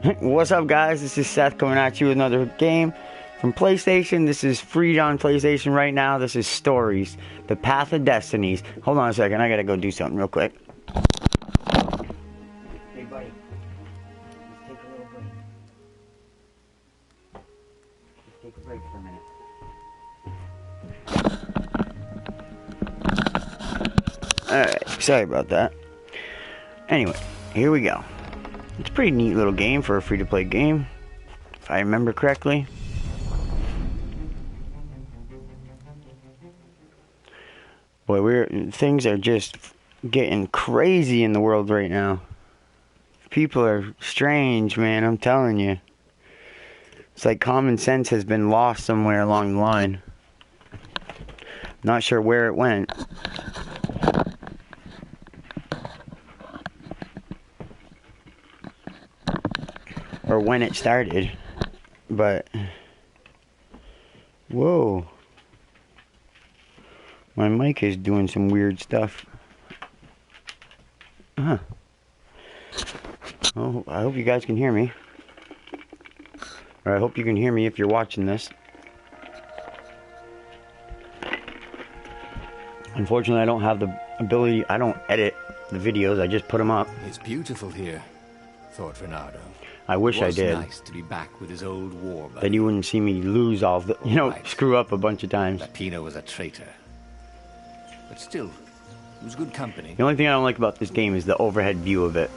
What's up, guys? This is Seth coming at you with another game from PlayStation. This is free on PlayStation right now. This is Stories, The Path of Destinies. Hold on a second. I gotta go do something real quick. Hey, buddy. Let's take a little break. Let's take a break for a minute. Alright, sorry about that. Anyway, here we go. It's a pretty neat little game for a free-to-play game, if I remember correctly. Boy, things are just getting crazy in the world right now. People are strange, man, I'm telling you. It's like common sense has been lost somewhere along the line. Not sure where it went. Or when it started, but whoa, my mic is doing some weird stuff. Oh, I hope you guys can hear me, or I hope you can hear me if you're watching this. Unfortunately, I don't have the ability. I don't edit the videos. I just put them up. It's beautiful here, thought Renato. I wish I did. Nice to be back with his old war buddy. Then you wouldn't see me lose all the, screw up a bunch of times. Lapino was a traitor. But still, it was good company. The only thing I don't like about this game is the overhead view of it.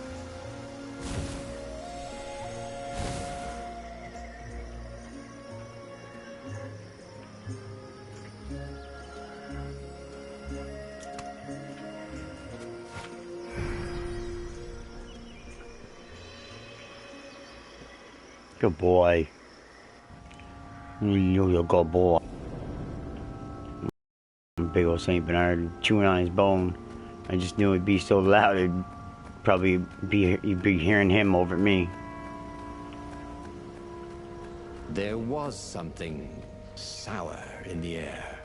Good boy. You're a good boy. Big old Saint Bernard chewing on his bone. I just knew it'd be so loud it'd probably you'd be hearing him over me. There was something sour in the air.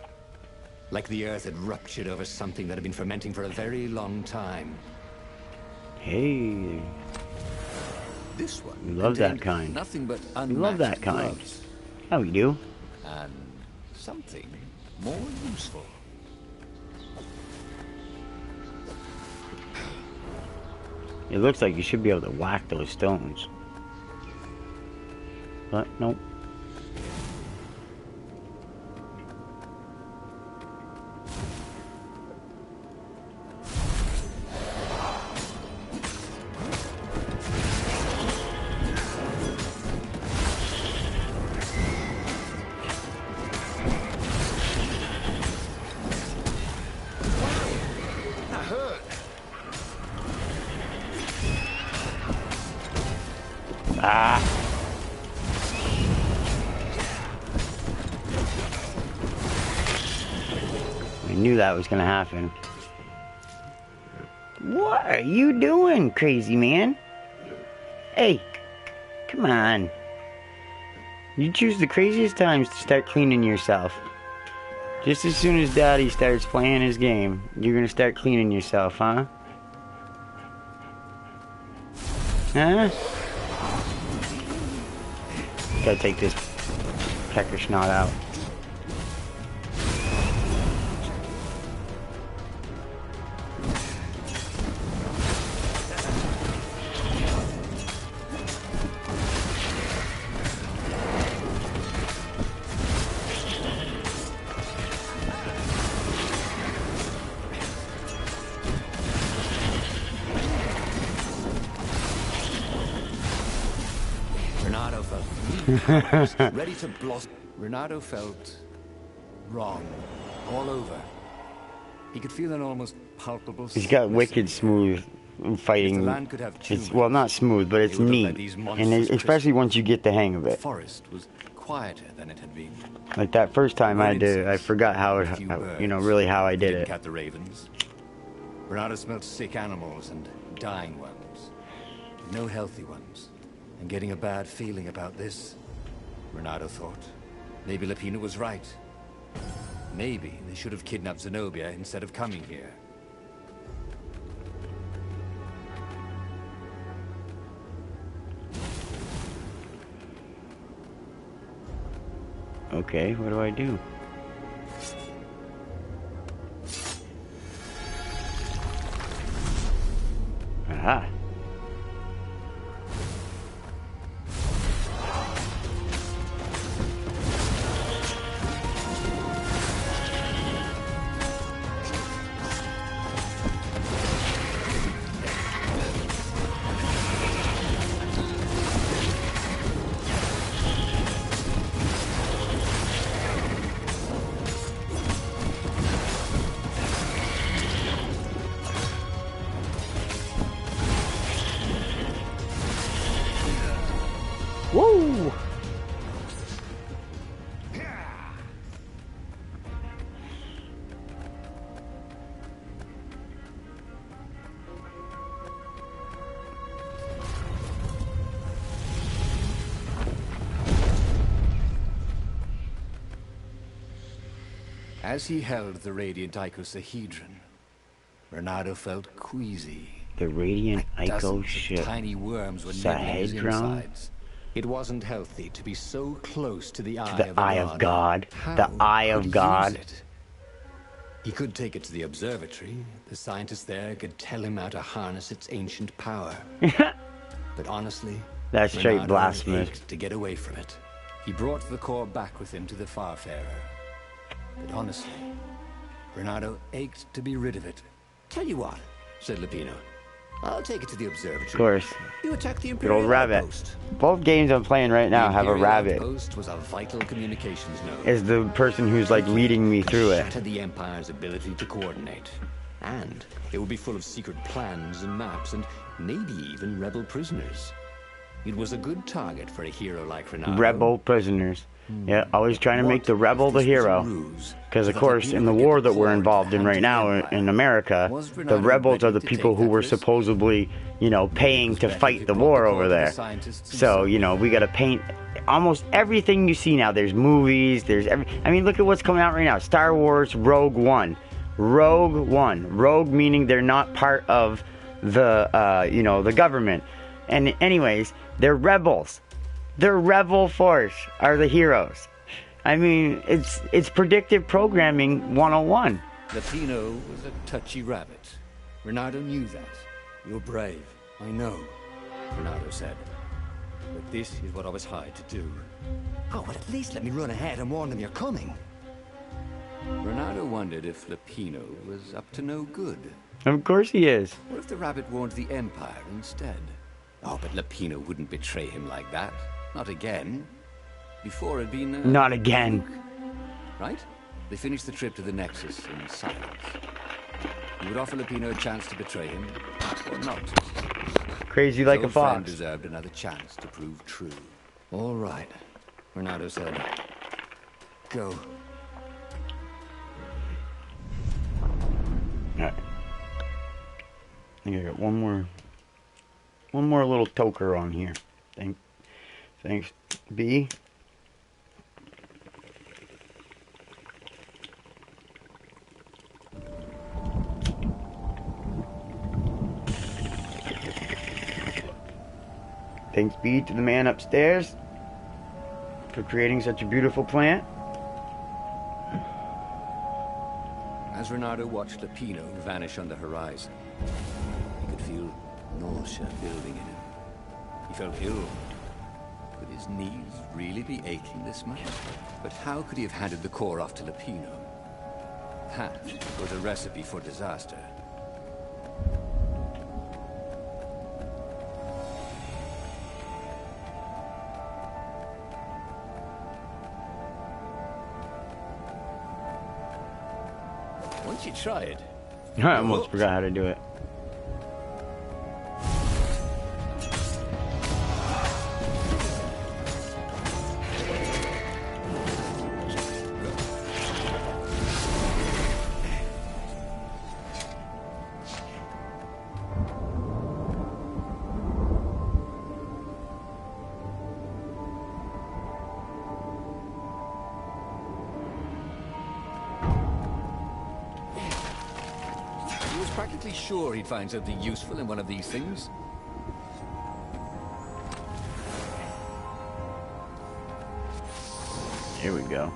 Like the earth had ruptured over something that had been fermenting for a very long time. Hey. This one. We love that kind. Nothing but we love that kind. Gloves. How we do? And something more useful. It looks like you should be able to whack those stones. But nope. Ah. I knew that was gonna happen. What are you doing, crazy man? Hey, come on. You choose the craziest times to start cleaning yourself. Just as soon as Daddy starts playing his game, you're gonna start cleaning yourself, huh? Huh? Gotta take this pecker snot out. Renato felt ready to blossom. Renato felt wrong all over. He could feel an almost palpable. He's got wicked smooth fighting. It's, well, not smooth, but it's neat, and especially once you get the hang of it. The forest was quieter than it had been. Like that first time I did it, I forgot how it, really how I did it. Cat the ravens. Renato smelled sick animals and dying ones, no healthy ones. And getting a bad feeling about this, Renato thought. Maybe Lapino was right. Maybe they should have kidnapped Zenobia instead of coming here. Okay, what do I do? Aha. Woo! As he held the radiant icosahedron, Renato felt queasy. The radiant Dozens Ico of ship. tiny worms were nibbling his Sahedron? insides. It wasn't healthy to be so close to the eye The of a Eye god. of God. How The Eye could of he God. use it? He could take it to the observatory. The scientists there could tell him how to harness its ancient power. But honestly, That's straight Renato blasphemous. ached to get away from it. He brought the core back with him to the Farfarer. But honestly, Renato ached to be rid of it. Tell you what, said Lupino. I'll take it to the observatory. Of course. You attack the Good Imperial old rabbit. outpost. Both games I'm playing right now have a Imperial rabbit. outpost was a vital communications node. Is the person who's like leading me through it. Shattered the Empire's ability to coordinate. And it would be full of secret plans and maps and maybe even rebel prisoners. It was a good target for a hero like Renato. Rebel prisoners. Yeah, always trying to make the rebel the hero. Because, of course, in the war that we're involved in right now in America, the rebels are the people who were supposedly, you know, paying to fight the war over there. So, you know, we got to paint almost everything you see now. There's movies, I mean, look at what's coming out right now. Star Wars Rogue One. Rogue One. Rogue meaning they're not part of the, you know, the government. And anyways, they're rebels. The rebel force are the heroes. I mean, it's predictive programming 101. Lupino was a touchy rabbit. Renato knew that. You're brave, I know, Renato said. But this is what I was hired to do. Oh, well, at least let me run ahead and warn them you're coming. Renato wondered if Lupino was up to no good. Of course he is. What if the rabbit warned the Empire instead? Oh, but Lupino wouldn't betray him like that. Not again. Before it'd been... Not again. Right? They finished the trip to the Nexus in silence. You would offer Lupino a chance to betray him, or not. Crazy like His a old friend fox. deserved another chance to prove true. All right, Renato said. Go. Alright. I think I got one more little toker on here. Thanks, B. Thanks, B, to the man upstairs for creating such a beautiful plant. As Renato watched Lupino vanish on the horizon, he could feel nausea building in him. He felt ill. Could his knees really be aching this much? But how could he have handed the core off to Lupino? That was a recipe for disaster. Once you try it, I almost forgot how to do it. he was practically sure he'd find something useful in one of these things. Here we go.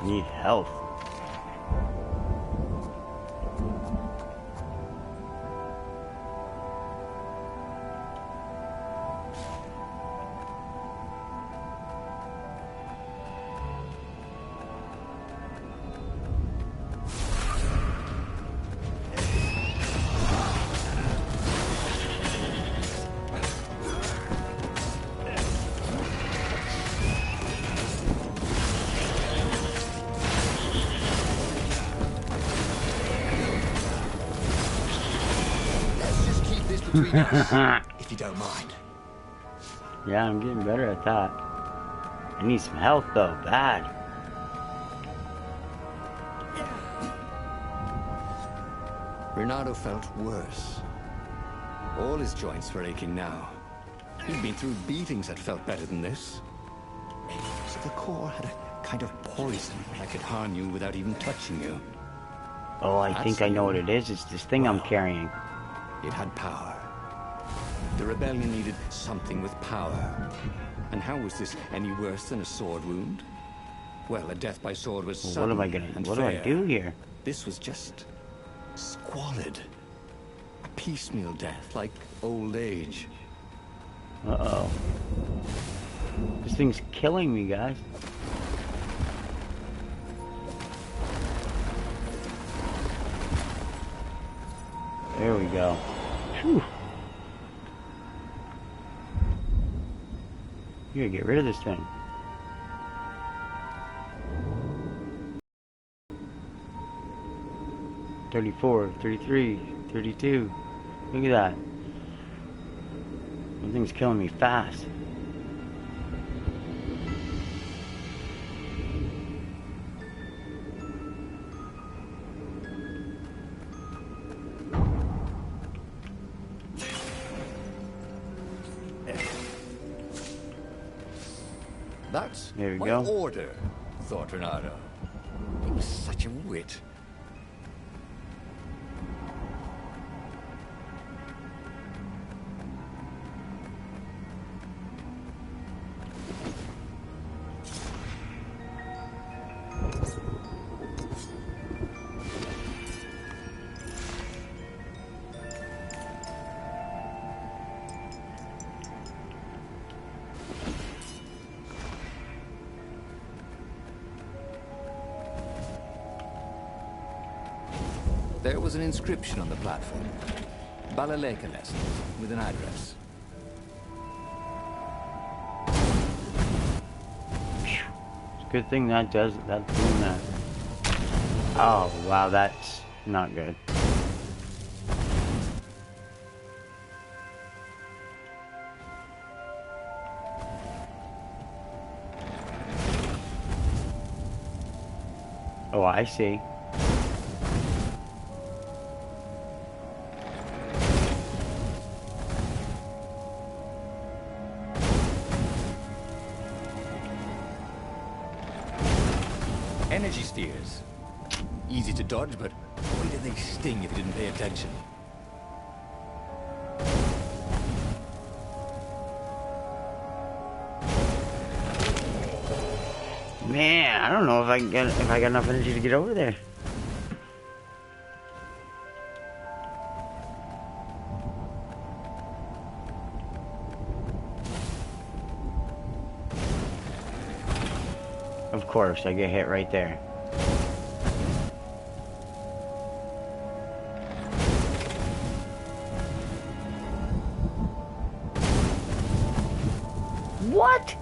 Need health. Between us, if you don't mind. Yeah, I'm getting better at that. I need some health though, bad. Renato felt worse. All his joints were aching now. He'd been through beatings that felt better than this. So the core had a kind of poison that could harm you without even touching you. Oh, I think I know what it is. It's this thing I'm carrying. It had power. The rebellion needed something with power. And how was this any worse than a sword wound? Well, a death by sword was sudden and what do I fair. do here? This was just squalid. A piecemeal death, like old age. Uh-oh. This thing's killing me, guys. There we go. Whew. You gotta get rid of this thing. $34, $33, $32. Look at that. This thing's killing me fast. That's There we my go. order, thought Renato. He was such a wit. There was an inscription on the platform. Balaleka lesson, with an address. It's a good thing that does that's doing that. Oh wow, that's not good. Oh, I see. Energy spheres. Easy to dodge, but boy did they sting if you didn't pay attention. Man, I don't know if I got enough energy to get over there. Of course, I get hit right there. What?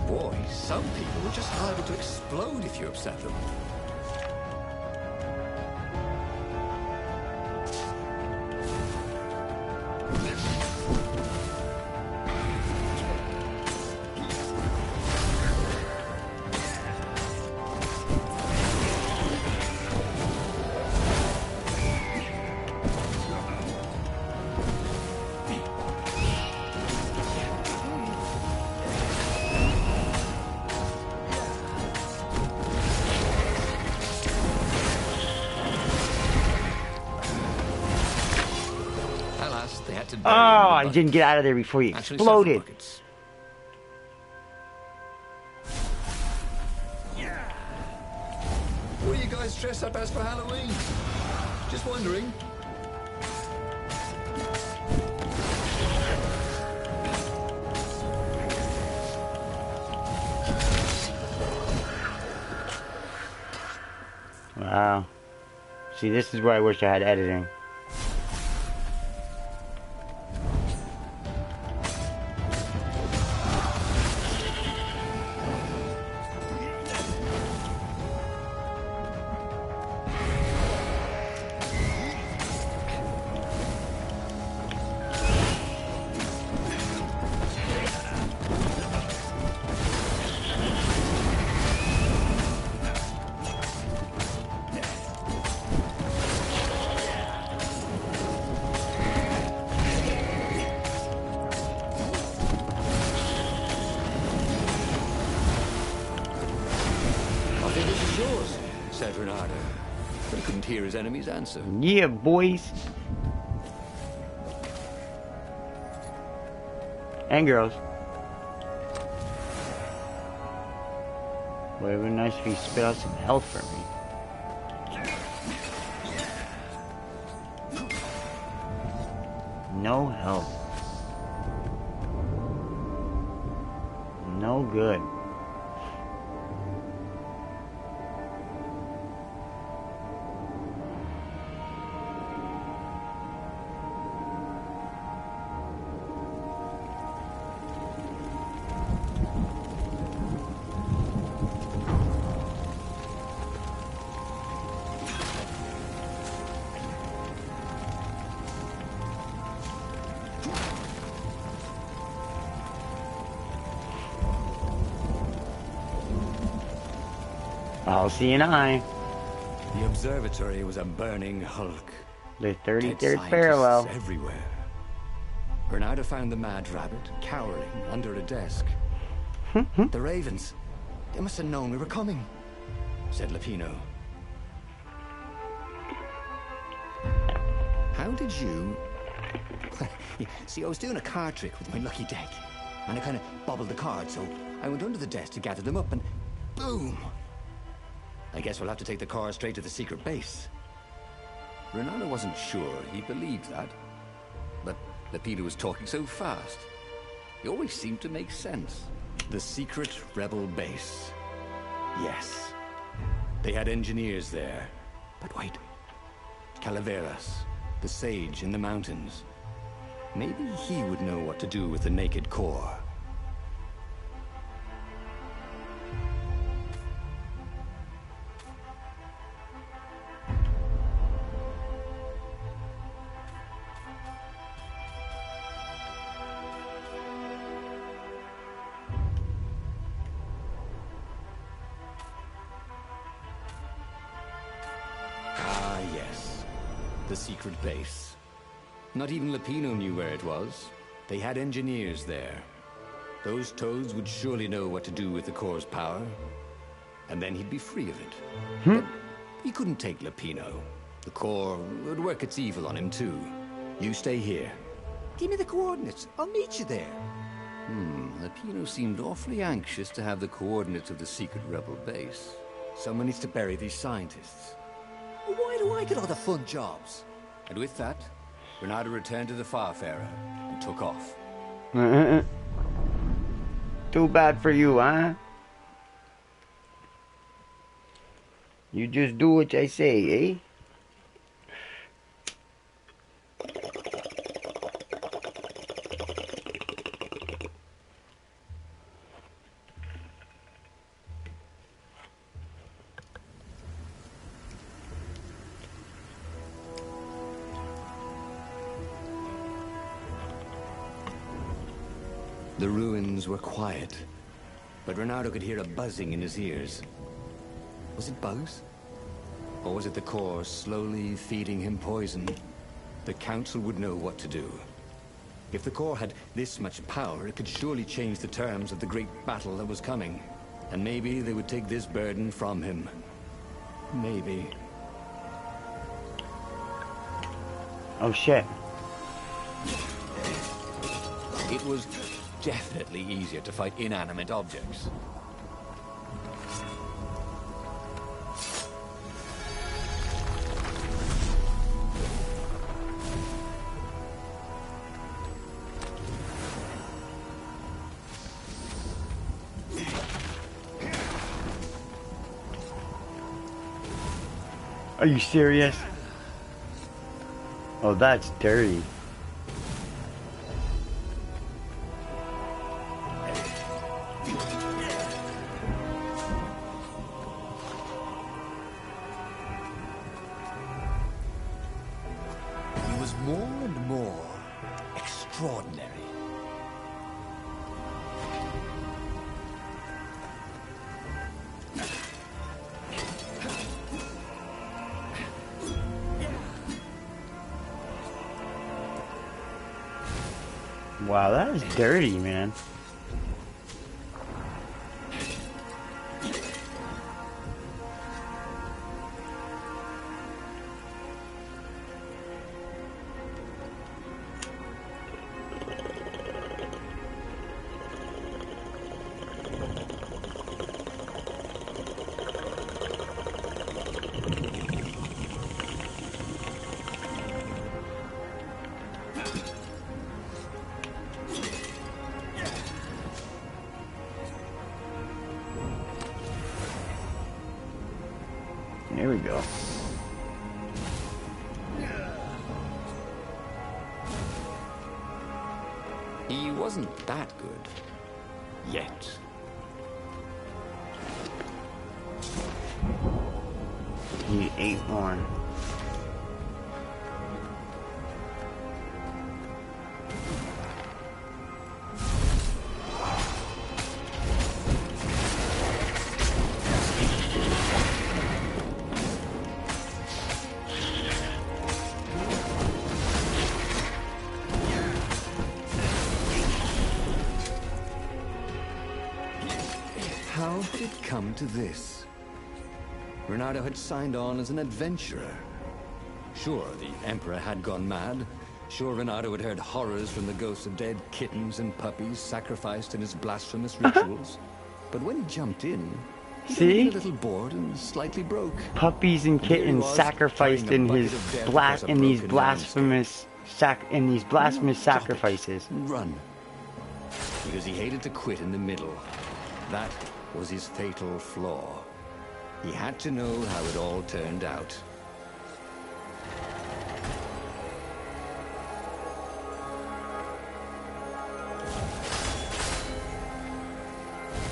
Boy, some people are just liable to explode if you upset them. bastard Oh, buried in the I bucket. didn't get out of there before he Actually, several exploded. buckets. What are you guys dressed up as for Halloween? Just wondering. Wow. See, this is where I wish I had editing. Said Renato, but he couldn't hear his enemy's answer. Yeah, boys. And girls. Boy, it would be nice if he spit out some health for me. No health. No good. I'll see an eye. The observatory was a burning hulk. The Dead 33rd scientists parallel. everywhere. Bernardo found the mad rabbit cowering under a desk. The ravens. They must have known we were coming, said Lupino. How did you... See, I was doing a card trick with my lucky deck, and I kind of bobbled the cards, so I went under the desk to gather them up, and boom! I guess we'll have to take the car straight to the secret base. Renato wasn't sure he believed that, but Lupino was talking so fast. It always seemed to make sense. The secret rebel base. Yes. They had engineers there. But wait. Calaveras, the sage in the mountains. Maybe he would know what to do with the naked core. Ah, yes. The secret base. Not even Lupino knew where it was. They had engineers there. Those toads would surely know what to do with the core's power. And then he'd be free of it. But he couldn't take Lupino. The core would work its evil on him too. You stay here. Give me the coordinates. I'll meet you there. Lupino seemed awfully anxious to have the coordinates of the secret rebel base. Someone needs to bury these scientists. Well, why do I get all the fun jobs? And with that, Renato returned to the Farfarer and took off. Too bad for you, huh? You just do what I say, eh? The ruins were quiet, but Renato could hear a buzzing in his ears. Was it bugs? Or was it the core slowly feeding him poison? The council would know what to do. If the core had this much power, it could surely change the terms of the great battle that was coming. And maybe they would take this burden from him. Maybe. Oh shit. It was definitely easier to fight inanimate objects. Are you serious? Oh, that's dirty. He was more and more extraordinary. Wow, that is dirty, man. Here we go. He wasn't that good. Yet. He ate one. How did it come to this? Renato had signed on as an adventurer. Sure, the Emperor had gone mad. Sure, Renato had heard horrors from the ghosts of dead kittens and puppies sacrificed in his blasphemous rituals. But when he jumped in, he got See? a little bored and slightly broke. Puppies and And here he kittens was, sacrificed carrying in a his bucket of death across a these broken blasphemous sacrifices. And run. Because he hated to quit in the middle. That was his fatal flaw. He had to know how it all turned out.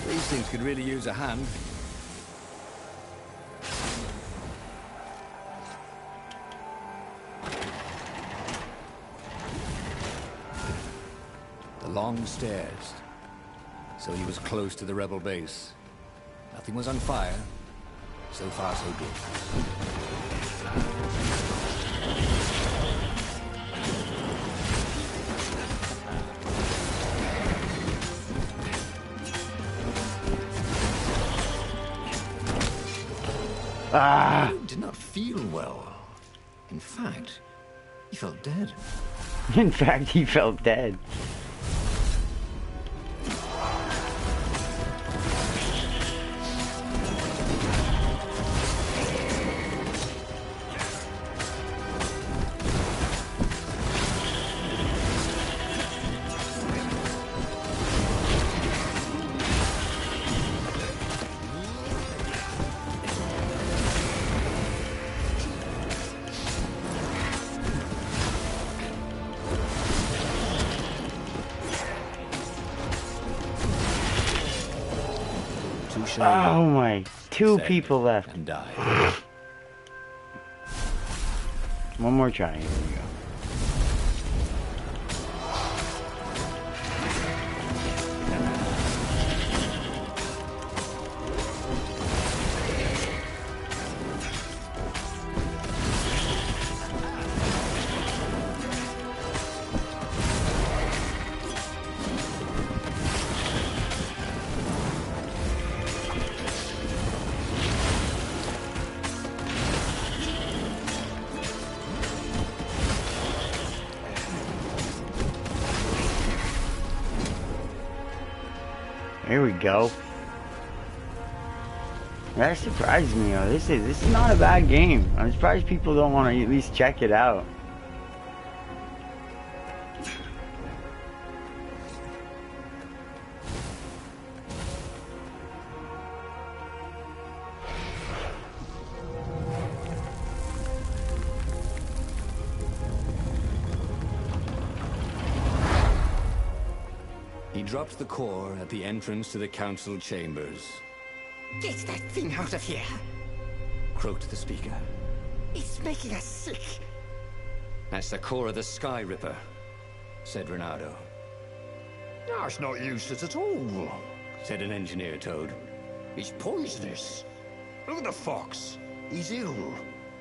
These things could really use a hand. The long stairs. So he was close to the rebel base. Nothing was on fire. So far, so good. Ah! He did not feel well. In fact, he felt dead. In fact, he felt dead. Oh my, two people left. And died. One more try, here we go. Here we go. That surprised me, though. This is not a bad game. I'm surprised people don't want to at least check it out. He dropped the core at the entrance to the council chambers. Get that thing out of here! Croaked the speaker. It's making us sick! That's the core of the Sky Ripper, said Renato. No, it's not useless at all, Said an engineer toad. It's poisonous. Look at the fox. He's ill.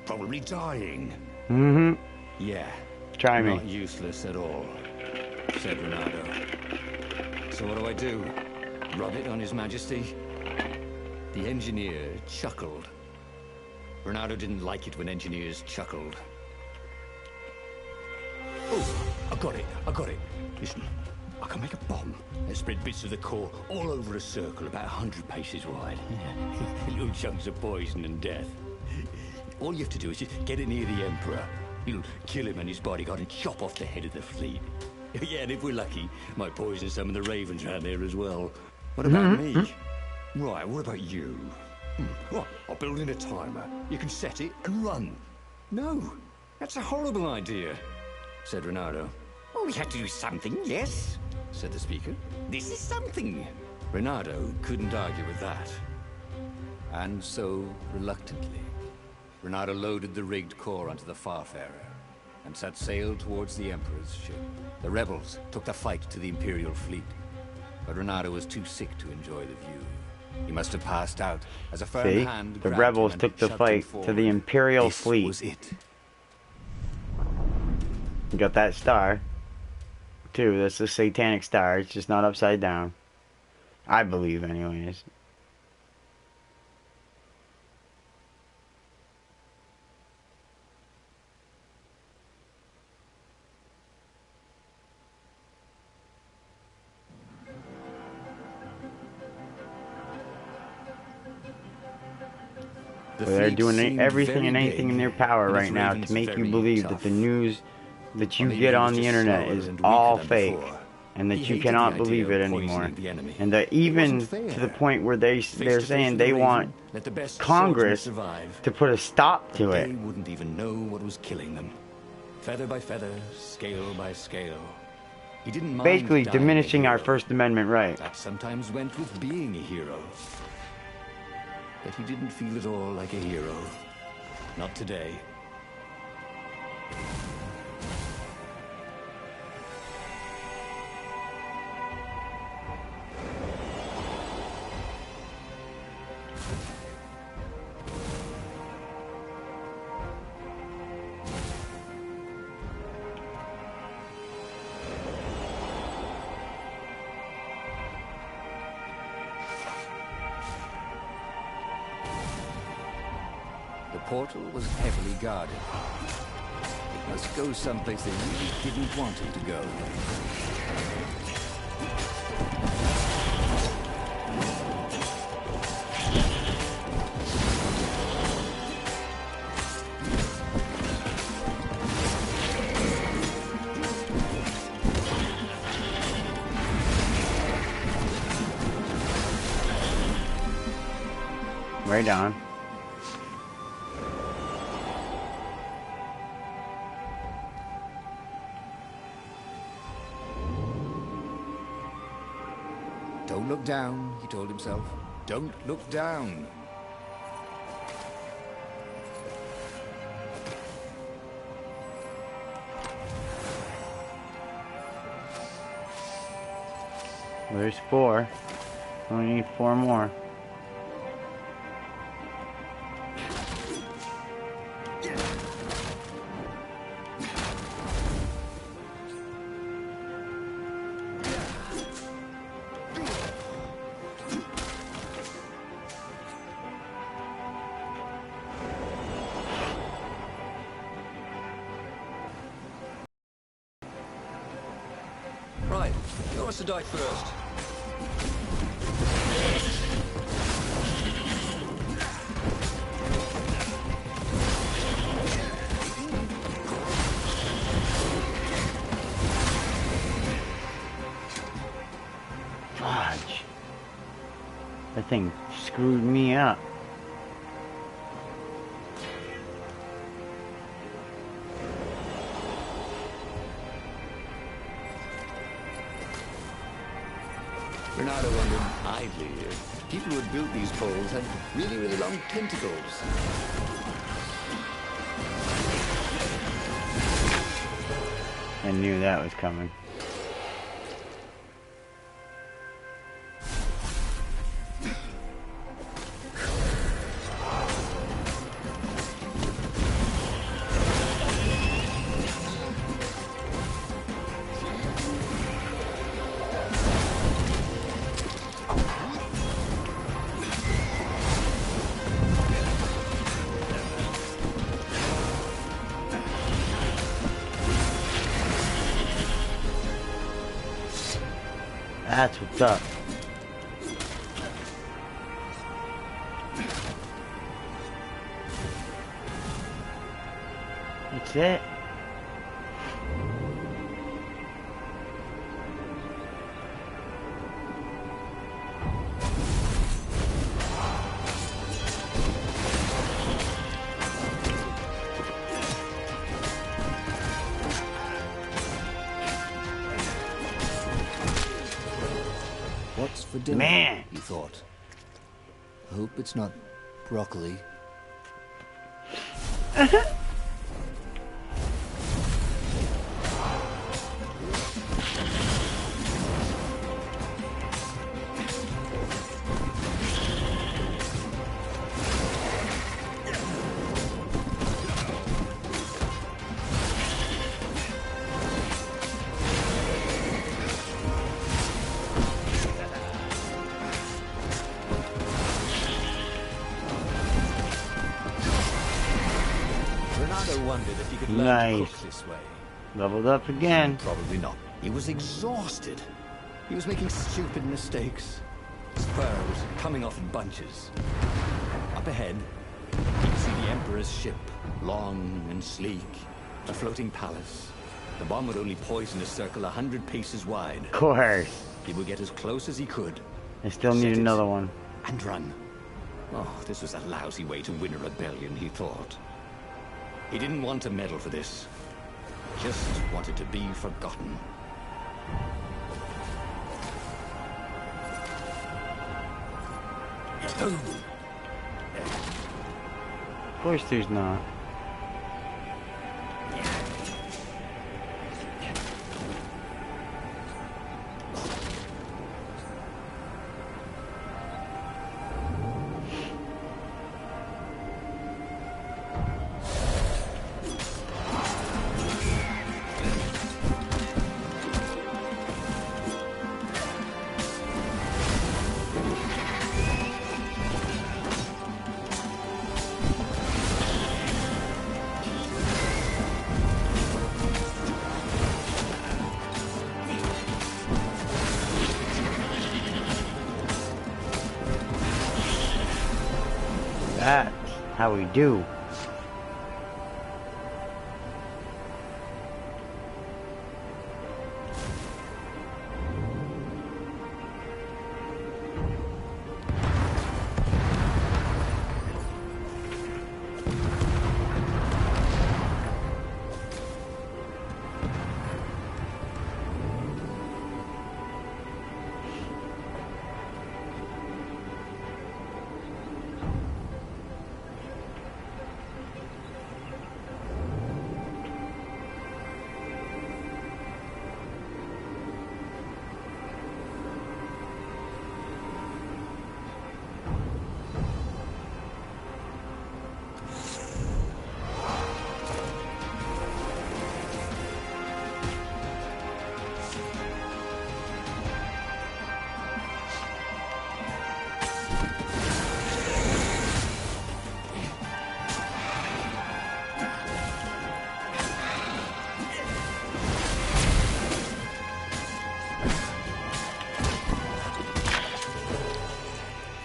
Probably dying. Mm-hmm. Yeah. Try me. Not useless at all, said Renato. So what do I do? Rub it on His Majesty? The engineer chuckled. Renato didn't like it when engineers chuckled. Oh, I got it. Listen, I can make a bomb and spread bits of the core all over a circle about 100 paces wide. Little chunks of poison and death. All you have to do is just get it near the Emperor. You'll kill him and his bodyguard and chop off the head of the fleet. Yeah, and if we're lucky, might poison some of the ravens around there as well. What about me? Right, what about you? Right, I'll build in a timer. You can set it and run. No, that's a horrible idea, said Renato. Well, we had to do something, yes? Said the speaker. This is something. Renato couldn't argue with that. And so, reluctantly, Renato loaded the rigged core onto the Farfarer and set sail towards the Emperor's ship. The rebels took the fight to the Imperial fleet, but Renato was too sick to enjoy the view. He must have passed out as a firm See? hand The grabbed rebels him and took the shoved him fight to forward. the Imperial This fleet. was it. You got that star. Too. That's the satanic star. It's just not upside down. I believe, anyways. The They're fleet doing seemed everything and very anything big, in their power and right its now ravens to make you very believe tough. that the news that you Or maybe get it on was the just internet slower is and weaker all than fake, before. and that He you hated cannot the idea believe it of anymore. poisoning the enemy. And that It even wasn't to the fair. point where they're Face to face saying with they the want raven, let the best Congress swordsman survive. to put a stop to They it. wouldn't even know what was killing them. Feather by feather, scale by scale. He didn't mind Basically dying a diminishing our hero. First Amendment right. That sometimes went with being a hero. But he didn't feel at all like a hero. Not today. The portal was heavily guarded. It must go someplace they really didn't want it to go. Right on. Don't look down, he told himself. Don't look down. Well, there's 4. Only need 4 more. Right, who wants to die first? Fudge. That thing screwed me up. Bernardo wondered idly if people who had built these poles had really, really long tentacles. I knew that was coming. That's what's up. That's it. What's for dinner? Man. He thought. I hope it's not broccoli. Bernardo wondered if he could learn to Nice. cook this way. Leveled up again. Probably not. He was exhausted. He was making stupid mistakes. His fur was coming off in bunches. Up ahead, he could see the Emperor's ship, long and sleek, a floating palace. The bomb would only poison a circle 100 paces wide. Of course. He would get as close as he could. I still Set need it another one. And run. Oh, this was a lousy way to win a rebellion, he thought. He didn't want a medal for this. Just wanted to be forgotten. Of course there's not. That's how we do.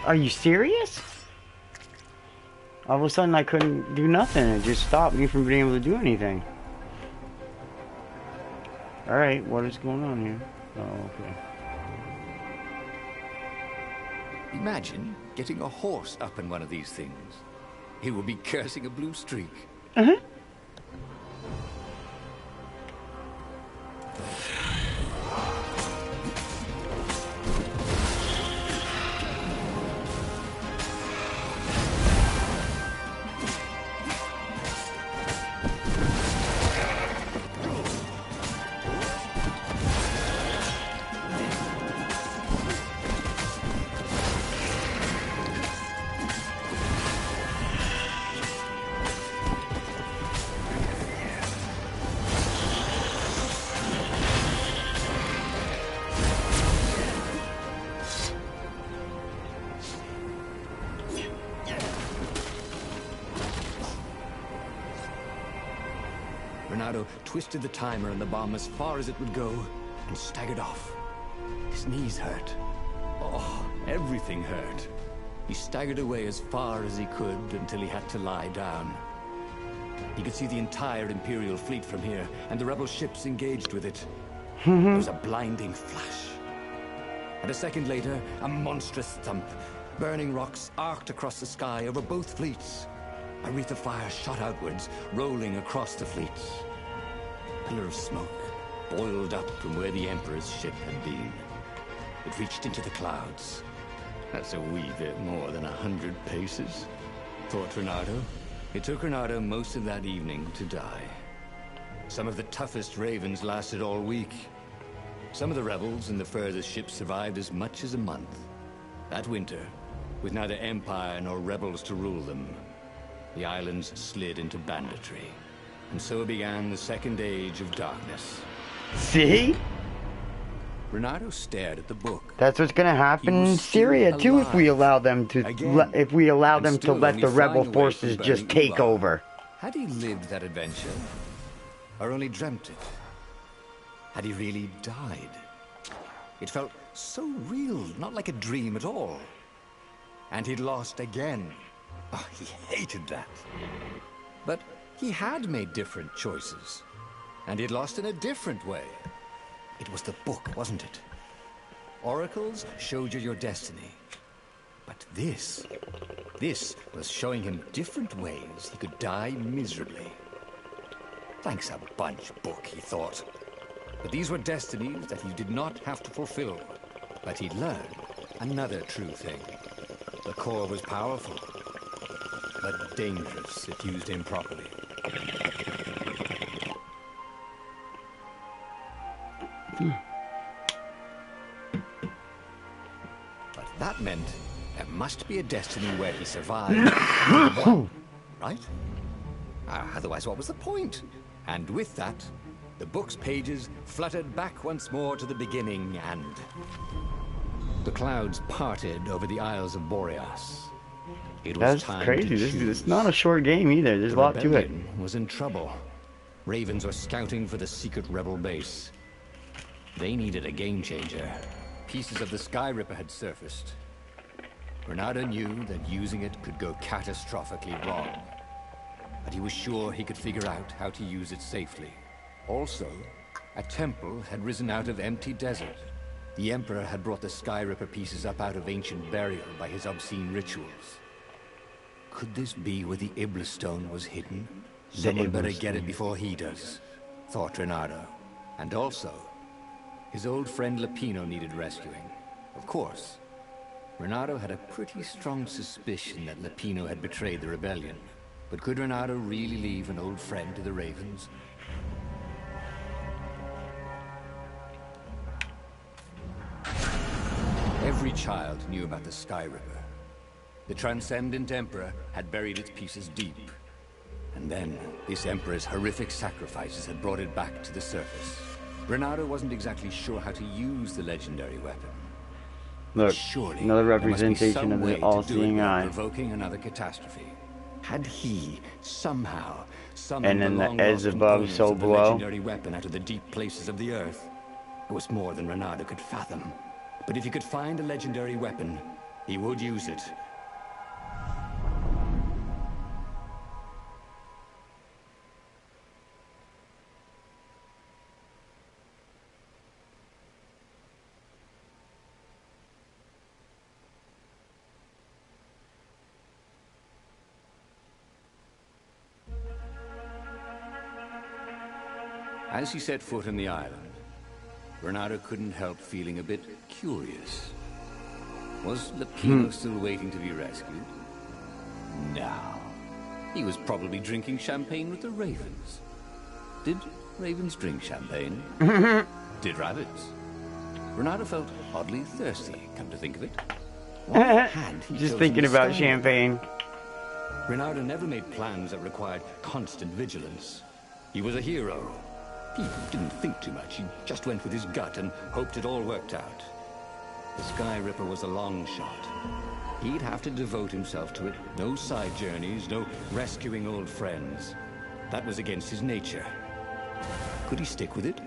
Are you serious? All of a sudden I couldn't do nothing. It just stopped me from being able to do anything. Alright, what is going on here? Oh, okay. Imagine getting a horse up in one of these things. He would be cursing a blue streak. Uh-huh. Renato twisted the timer on the bomb as far as it would go and staggered off. His knees hurt. Oh, everything hurt. He staggered away as far as he could until he had to lie down. He could see the entire Imperial fleet from here and the rebel ships engaged with it. There was a blinding flash. And a second later, a monstrous thump. Burning rocks arced across the sky over both fleets. A wreath of fire shot outwards, rolling across the fleets. A pillar of smoke boiled up from where the Emperor's ship had been. It reached into the clouds. That's a wee bit more than 100 paces, thought Renato. It took Renato most of that evening to die. Some of the toughest ravens lasted all week. Some of the rebels in the furthest ships survived as much as a month. That winter, with neither Empire nor rebels to rule them, the islands slid into banditry. And so began the Second Age of Darkness. See? Renato stared at the book. That's what's gonna happen in Syria too if we allow them to let the rebel forces just take over. Had he lived that adventure? Or only dreamt it? Had he really died? It felt so real, not like a dream at all. And he'd lost again. Oh, he hated that. But he had made different choices. And he'd lost in a different way. It was the book, wasn't it? Oracles showed you your destiny. But this was showing him different ways he could die miserably. Thanks a bunch, book, he thought. But these were destinies that he did not have to fulfill. But he'd learned another true thing. The core was powerful, but dangerous if used improperly. But that meant there must be a destiny where he survived and won, right? Otherwise, what was the point? And with that, the book's pages fluttered back once more to the beginning, and the clouds parted over the Isles of Boreas. It was That's crazy. This is not a short game either. There's a lot to it. Was in trouble. Ravens were scouting for the secret rebel base. They needed a game changer. Pieces of the Sky Ripper had surfaced. Renato knew that using it could go catastrophically wrong. But he was sure he could figure out how to use it safely. Also, a temple had risen out of empty desert. The Emperor had brought the Sky Ripper pieces up out of ancient burial by his obscene rituals. Could this be where the Iblis Stone was hidden? Someone better get it before he does, thought Renato. And also, his old friend Lupino needed rescuing. Of course, Renato had a pretty strong suspicion that Lupino had betrayed the rebellion. But could Renato really leave an old friend to the Ravens? Every child knew about the Sky Ripper. The Transcendent Emperor had buried its pieces deep. And then, this Emperor's horrific sacrifices had brought it back to the surface. Renato wasn't exactly sure how to use the legendary weapon. Look, Surely, another representation of the all-seeing eye. Provoking another catastrophe. Had he somehow And summoned then the long edge lost above, components so of the below. legendary weapon out of the deep places of the earth? It was more than Renato could fathom. But if he could find a legendary weapon, he would use it. As he set foot on the island, Bernardo couldn't help feeling a bit curious. Was Lapino still waiting to be rescued? No. He was probably drinking champagne with the ravens. Did ravens drink champagne? Did rabbits? Bernardo felt oddly thirsty, come to think of it. Why had he Just chosen thinking the about Sky? champagne. Bernardo never made plans that required constant vigilance. He was a hero. He didn't think too much. He just went with his gut and hoped it all worked out. The Sky Ripper was a long shot. He'd have to devote himself to it. No side journeys, no rescuing old friends. That was against his nature. Could he stick with it?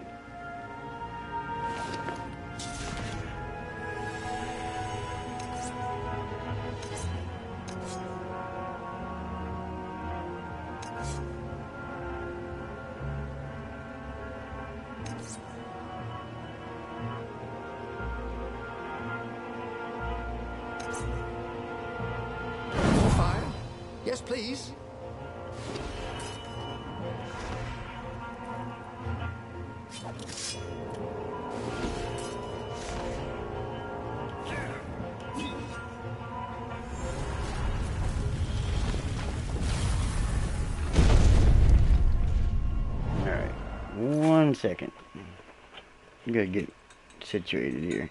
More fire? Yes, please. Alright, 1 second. I'm gonna get situated here.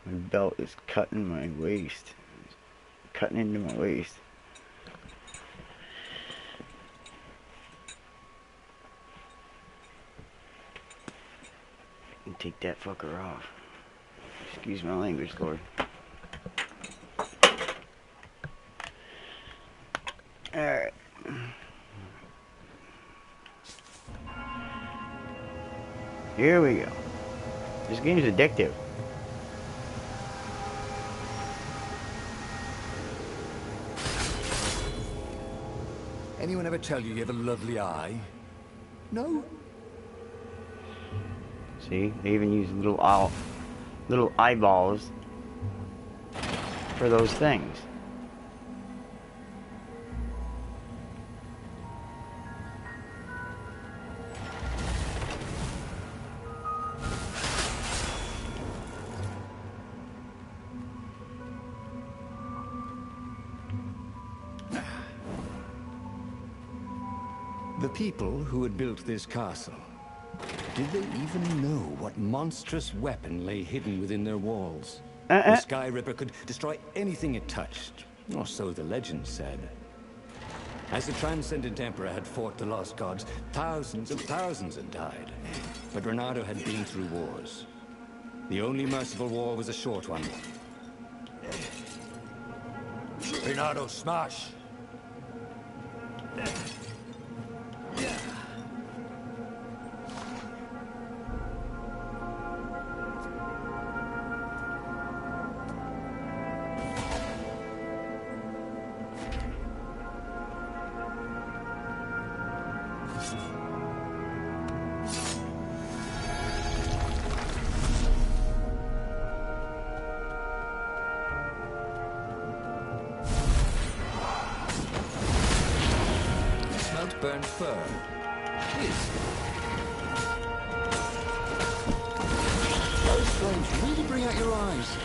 My belt is cutting my waist. Cutting into my waist. And take that fucker off. Excuse my language, Lord. Alright. Here we go. This game is addictive. Anyone ever tell you you have a lovely eye? No? See, they even use little eyeballs for those things. The people who had built this castle, did they even know what monstrous weapon lay hidden within their walls? The Sky Ripper could destroy anything it touched, or so the legend said. As the Transcendent Emperor had fought the lost gods, thousands and thousands had died. But Bernardo had been through wars. The only merciful war was a short one. Bernardo, smash! Burnt fur. Please. Those flames really bring out your eyes.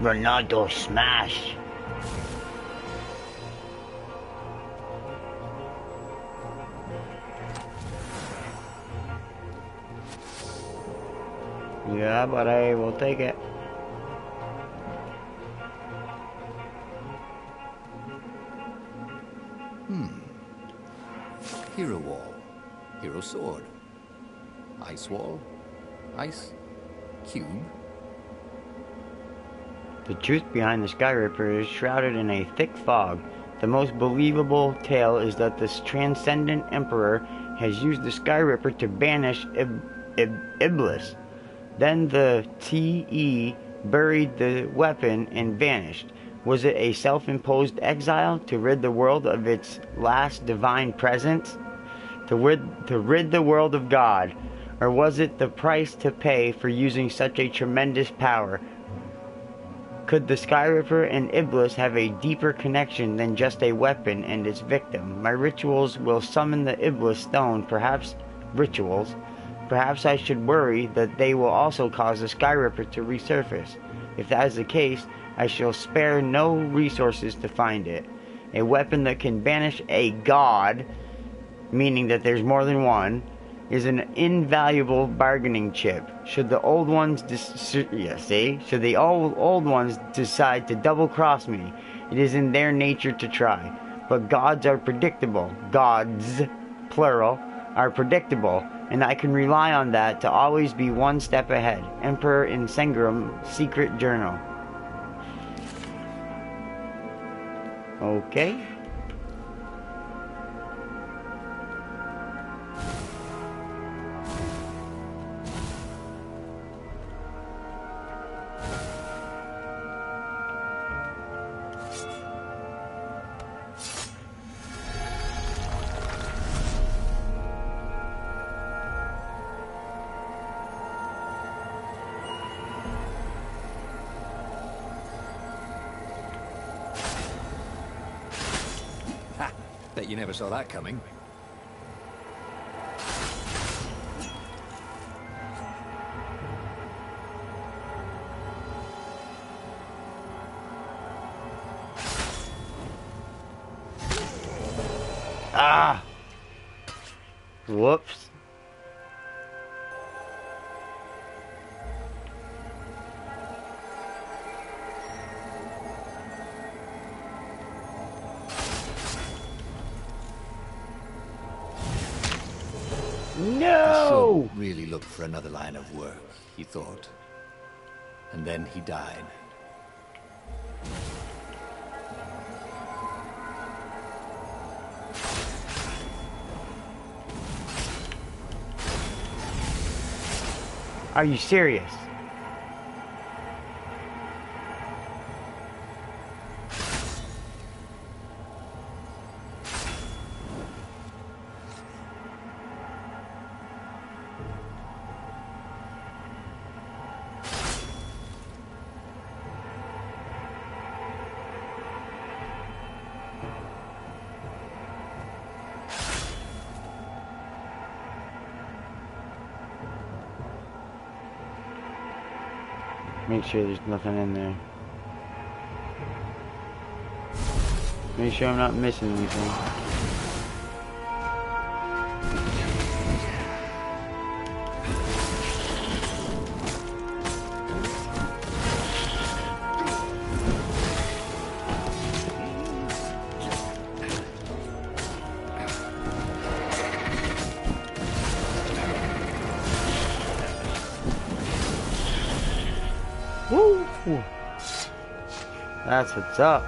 Ronaldo smash. Yeah, but I will take it. Hero Wall, Hero Sword, Ice Wall, Ice Cube. The truth behind the Sky Ripper is shrouded in a thick fog. The most believable tale is that this transcendent emperor has used the Sky Ripper to banish Iblis. Then the TE buried the weapon and vanished. Was it a self-imposed exile to rid the world of its last divine presence? To rid the world of God? Or was it the price to pay for using such a tremendous power? Could the Sky Ripper and Iblis have a deeper connection than just a weapon and its victim? My rituals will summon the Iblis stone, perhaps rituals. Perhaps I should worry that they will also cause the Sky Ripper to resurface. If that is the case, I shall spare no resources to find it. A weapon that can banish a god, meaning that there's more than one, is an invaluable bargaining chip. Should the old ones should the old ones decide to double-cross me, it is in their nature to try. But gods are predictable. Gods, plural, are predictable, and I can rely on that to always be one step ahead. Emperor in Sengram, Secret Journal. Okay. Bet you never saw that coming. Ah! Whoops. No! I should really look for another line of work, he thought. And then he died. Are you serious? Make sure there's nothing in there. Make sure I'm not missing anything. Woo! That's what's up.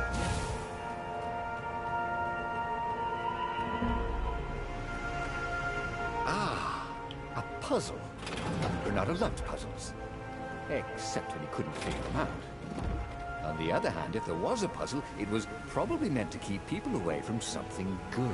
Ah, a puzzle. Bernardo loved puzzles. Except when he couldn't figure them out. On the other hand, if there was a puzzle, it was probably meant to keep people away from something good.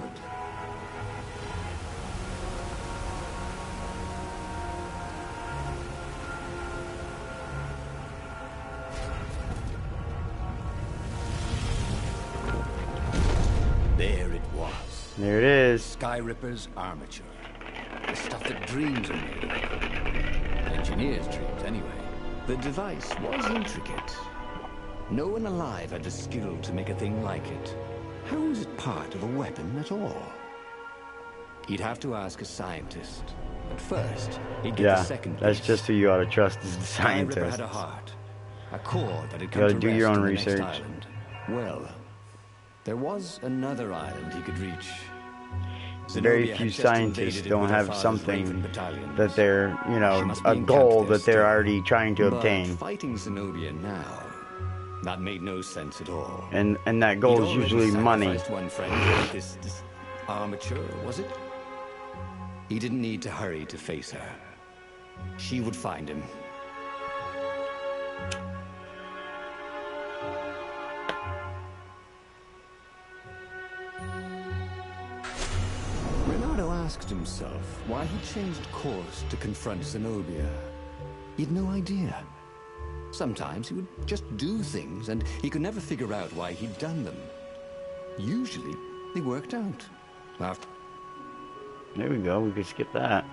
There it was. There it is. Sky Ripper's armature. The stuff that dreams are made of. Engineers' dreams, anyway. The device was intricate. No one alive had the skill to make a thing like it. How was it part of a weapon at all? He'd have to ask a scientist. But first, he'd get the second that's piece. just who you ought to trust is the Sky Ripper scientist. had a heart. A core that had come gotta to do rest your own on the next research. island. Well, there was another island he could reach. Very Zenobia few had just scientists invaded don't with her have father's something Raven battalions. that they're, you She know, must be a encamped goal there that they're still. already trying to But obtain. fighting Zenobia now, that made no sense at all. And that He'd goal is already usually money. sacrificed one friend, this armature, was it? He didn't need to hurry to face her. She would find him. Renato asked himself why he changed course to confront Zenobia. He had no idea. Sometimes he would just do things, and he could never figure out why he'd done them. Usually, they worked out. After There we go, we could skip that.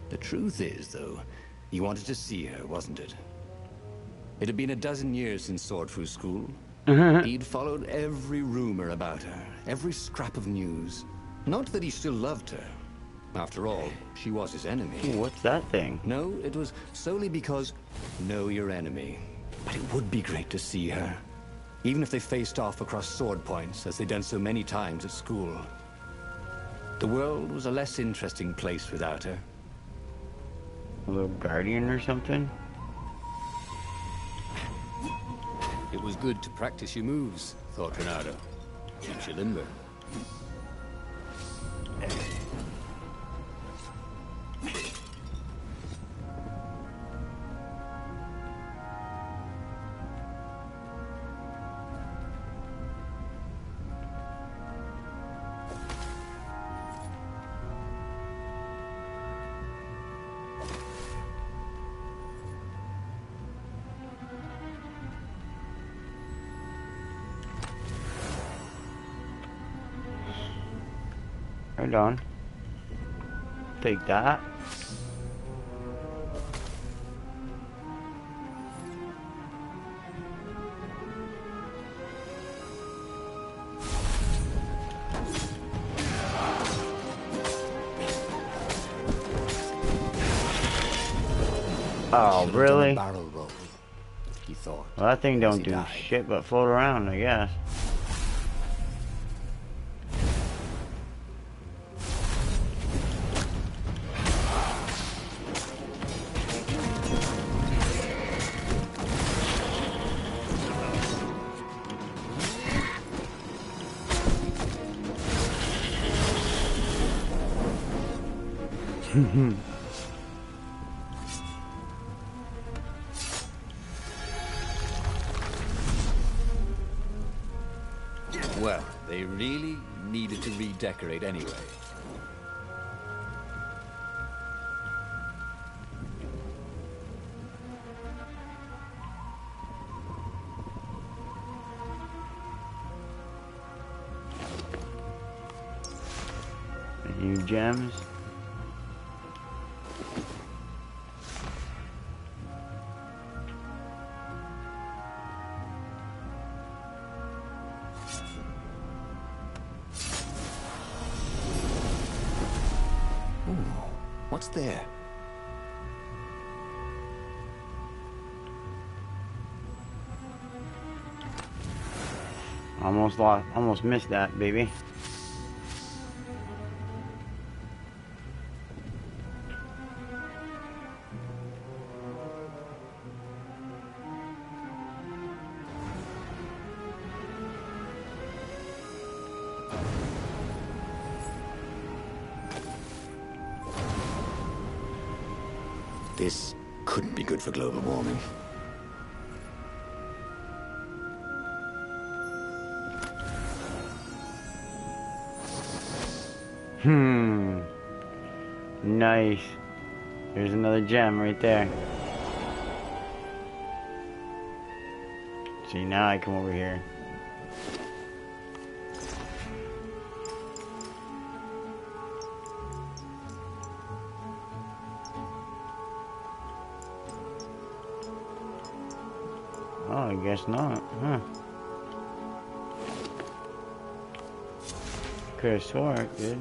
The truth is, though, he wanted to see her, wasn't it? It had been a dozen years since Swordfu School. He'd followed every rumor about her, every scrap of news. Not that he still loved her. After all, she was his enemy. Ooh, what's that thing? No, it was solely because know your enemy. But it would be great to see her. Even if they faced off across sword points, as they'd done so many times at school. The world was a less interesting place without her. A little guardian or something? It was good to practice your moves, thought Renato. Keeps you limber. Hold on. Take that. Oh, Should've done a really? barrel roll, he thought. Well, that thing as don't he do died. shit but float around, I guess. Well, they really needed to redecorate anyway. New gems. Ooh, what's there? Almost missed that, baby. This couldn't be good for global warming. Nice. There's another gem right there. See, now I come over here. Oh, I guess not, huh? Could have sworn, dude.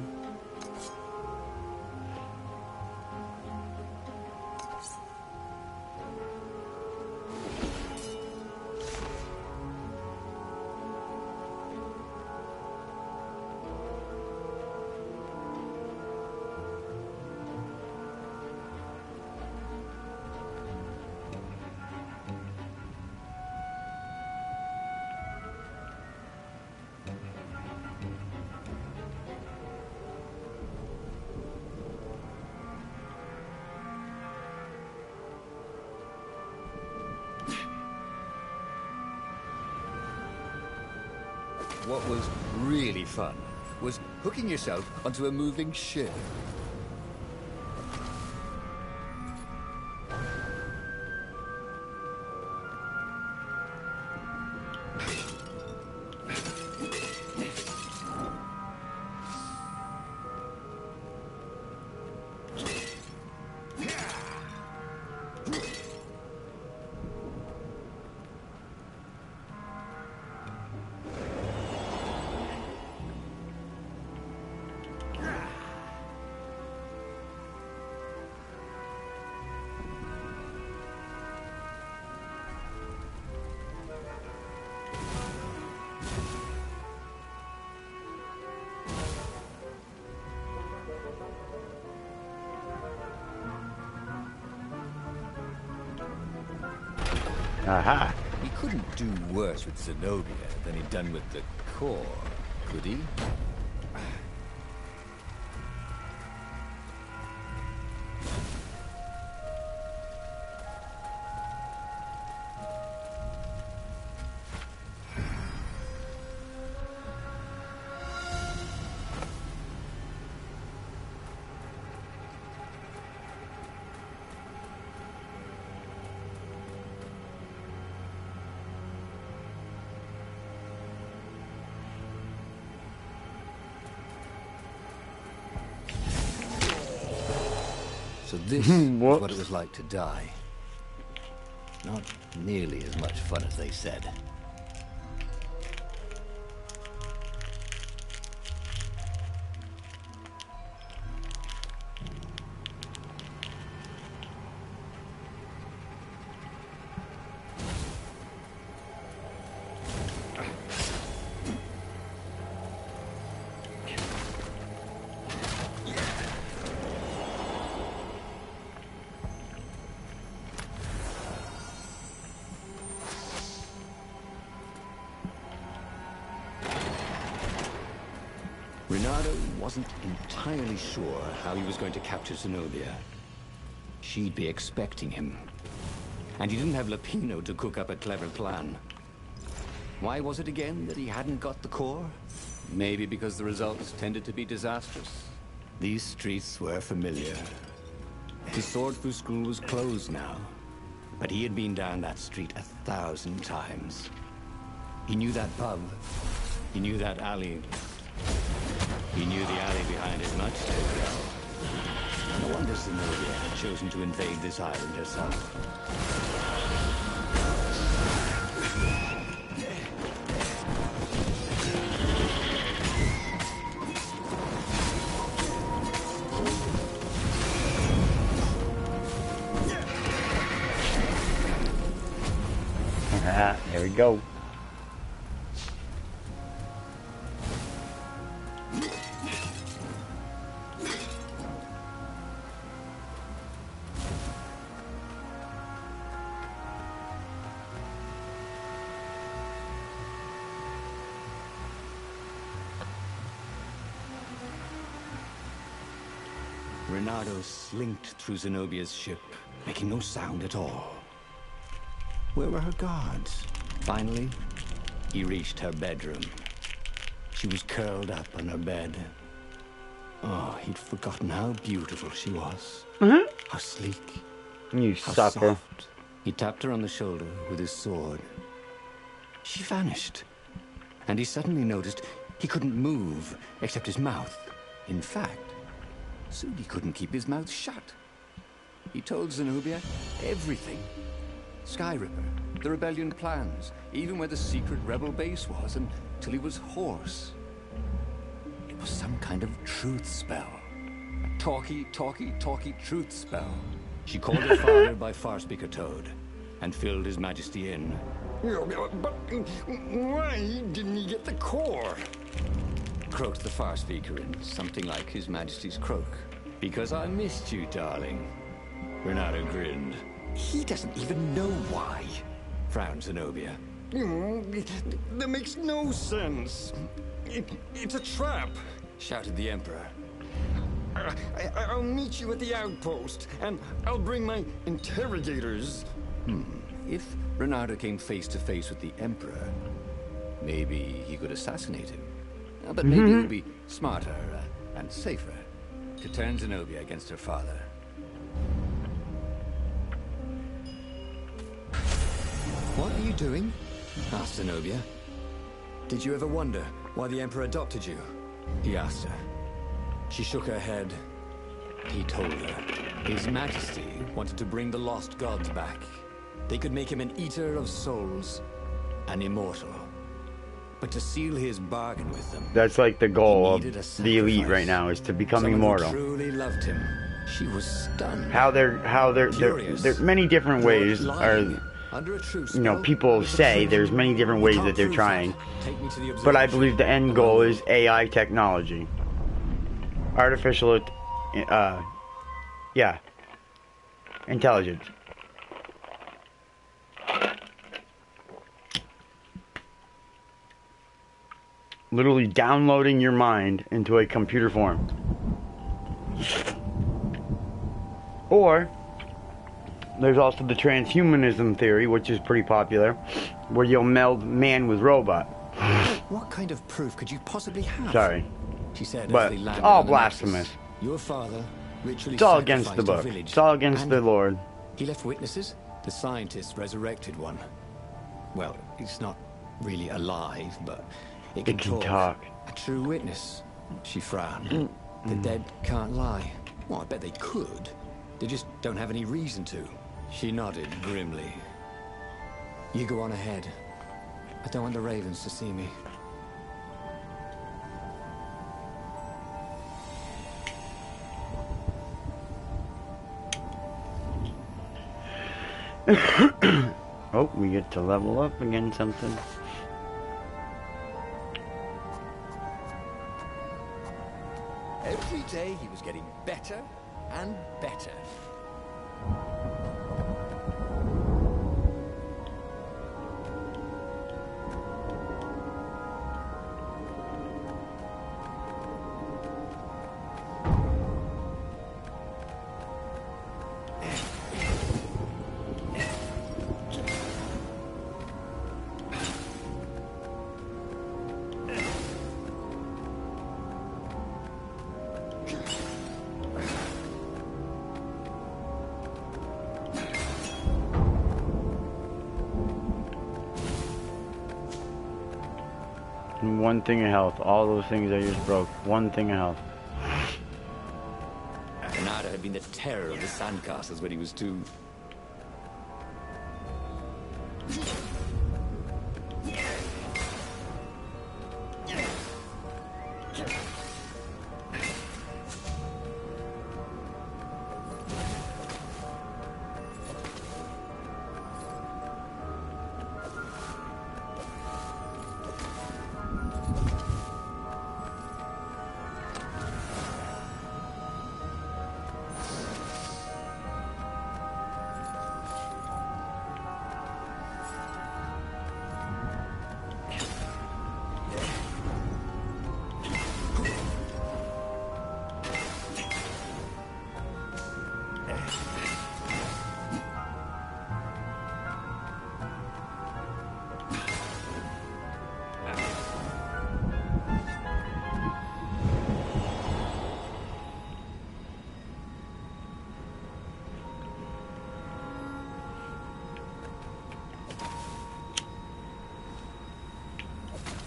What was really fun was hooking yourself onto a moving ship. Aha. He couldn't do worse with Zenobia than he'd done with the core, could he? So this is what it was like to die. Not nearly as much fun as they said. Renato wasn't entirely sure how he was going to capture Zenobia. She'd be expecting him. And he didn't have Lapino to cook up a clever plan. Why was it again that he hadn't got the core? Maybe because the results tended to be disastrous. These streets were familiar. His sword-through school was closed now. But he had been down that street 1,000 times. He knew that pub. He knew that alley. He knew the alley behind his nightstick well. No wonder Zenobia had chosen to invade this island herself. There we go. Renato slinked through Zenobia's ship, making no sound at all. Where were her guards? Finally, he reached her bedroom. She was curled up on her bed. Oh, he'd forgotten how beautiful she was. How sleek. You How sucker. soft. He tapped her on the shoulder with his sword. She vanished. And he suddenly noticed he couldn't move except his mouth. In fact, soon he couldn't keep his mouth shut. He told Zenobia everything. Sky Ripper, the rebellion plans, even where the secret rebel base was, until he was hoarse. It was was some kind of truth spell. A talky truth spell. She called her father by Farspeaker Toad and filled His Majesty in. But why didn't he get the core? Croaked the Farspeaker in something like His Majesty's croak. Because I missed you, darling. Renato grinned. He doesn't even know why, frowned Zenobia. That makes no sense. It's a trap, shouted the Emperor. I'll meet you at the outpost, and I'll bring my interrogators. If Renato came face to face with the Emperor, maybe he could assassinate him. But maybe it would be smarter and safer to turn Zenobia against her father. What are you doing? Asked Zenobia. Did you ever wonder why the Emperor adopted you? He asked her. She shook her head. He told her. His Majesty wanted to bring the lost gods back. They could make him an eater of souls, an immortal. But to seal his bargain with them, that's like the goal of the elite right now, is to become immortal. Truly loved him. She was stunned. There's many different ways people say there's many different ways that they're trying. But I believe the end goal is AI technology. Artificial, intelligence. Literally downloading your mind into a computer form. Or there's also the transhumanism theory, which is pretty popular, where you'll meld man with robot. What kind of proof could you possibly have? Sorry, she said, but as they it's all blasphemous. Your father ritually it's all against the book. It's all against the Lord. He left witnesses. The scientists resurrected one. Well, it's not really alive, but it can talk. A true witness. She frowned. The dead can't lie. Well, I bet they could. They just don't have any reason to. She nodded grimly. You go on ahead. I don't want the ravens to see me. Oh, we get to level up again something. Every day he was getting better and better. One thing of health. All those things I just broke. One thing of health. Renato had been the terror of the sandcastles when he was 2.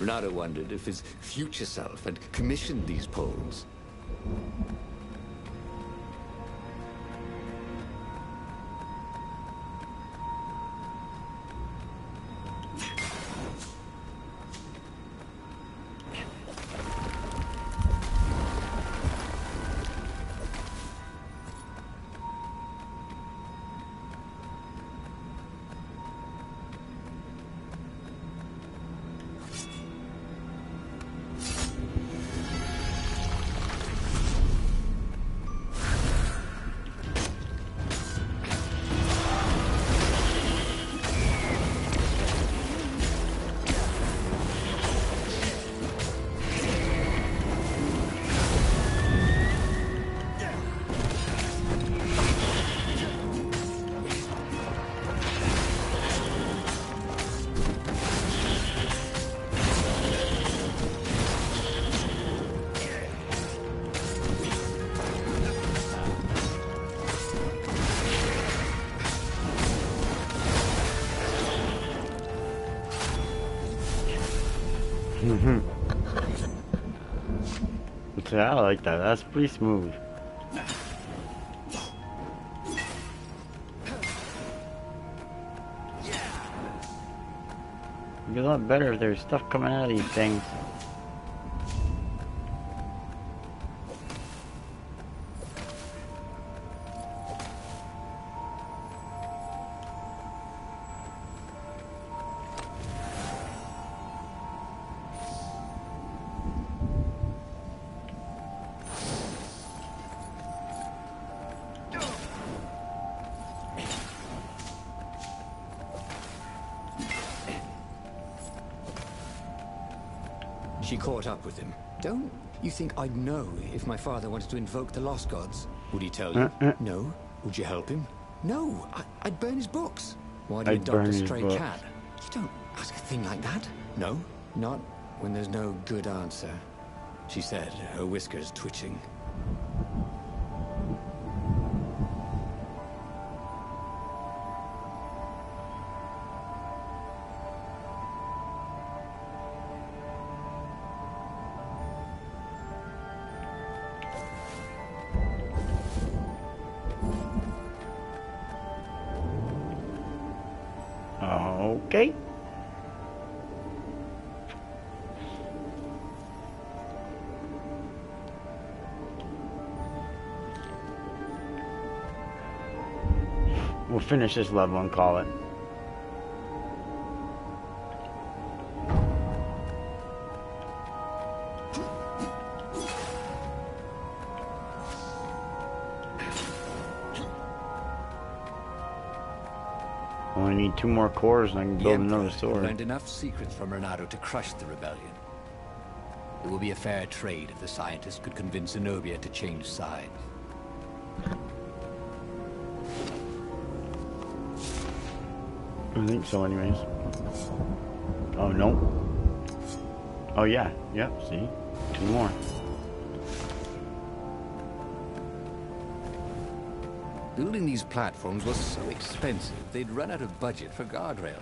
Renato wondered if his future self had commissioned these poles. So I like that. That's pretty smooth. It'd be a lot better if there's stuff coming out of these things. She caught up with him. Don't you think I'd know if my father wanted to invoke the Lost Gods? Would he tell you? No. Would you help him? No. I'd burn his books. Why do you adopt a stray cat? You don't ask a thing like that. No, not when there's no good answer. She said, her whiskers twitching. Okay. We'll finish this level and call it. Only need 2 more cores and I can build another sword. Learned enough secrets from Renato to crush the rebellion. It will be a fair trade if the scientists could convince Zenobia to change sides. I think so anyways. Oh no. Oh yeah, yep, see? 2 more. Building these platforms was so expensive, they'd run out of budget for guardrails.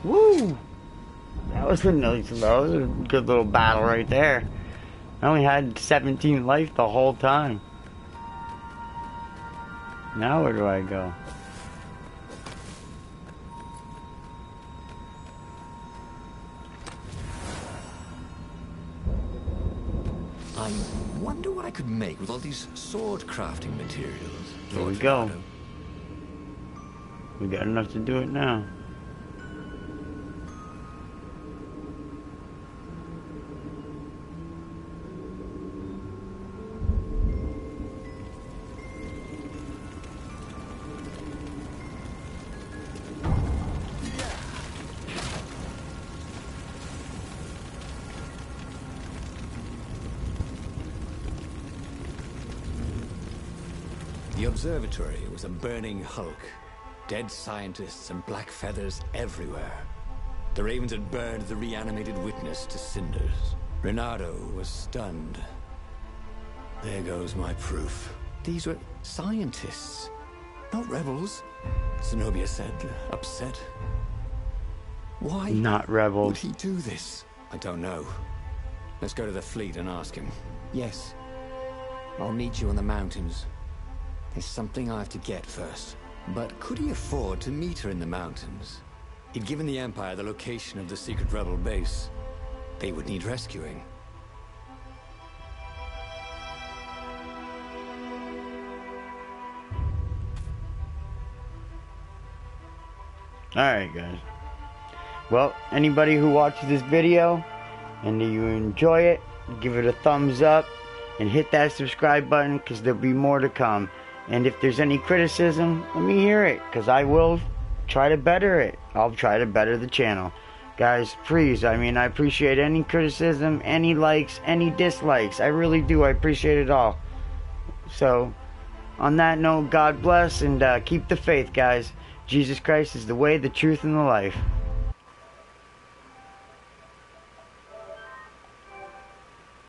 Woo! That was a nice, that was a good little battle right there. I only had 17 life the whole time. Now where do I go? I wonder what I could make with all these sword crafting materials. There we go. We got enough to do it now. The observatory was a burning hulk. Dead scientists and black feathers everywhere. The ravens had burned the reanimated witness to cinders. Renato was stunned. There goes my proof. These were scientists, not rebels. Zenobia said, upset. Why Not would rebels. he do this? I don't know. Let's go to the fleet and ask him. Yes. I'll meet you in the mountains. There's something I have to get first. But could he afford to meet her in the mountains? He'd given the Empire the location of the secret rebel base. They would need rescuing. Alright, guys. Well, anybody who watches this video and you enjoy it, give it a thumbs up and hit that subscribe button, because there'll be more to come. And if there's any criticism, let me hear it, because I will try to better it. I'll try to better the channel. Guys, please, I mean, I appreciate any criticism, any likes, any dislikes. I really do. I appreciate it all. So, on that note, God bless, and keep the faith, guys. Jesus Christ is the way, the truth, and the life.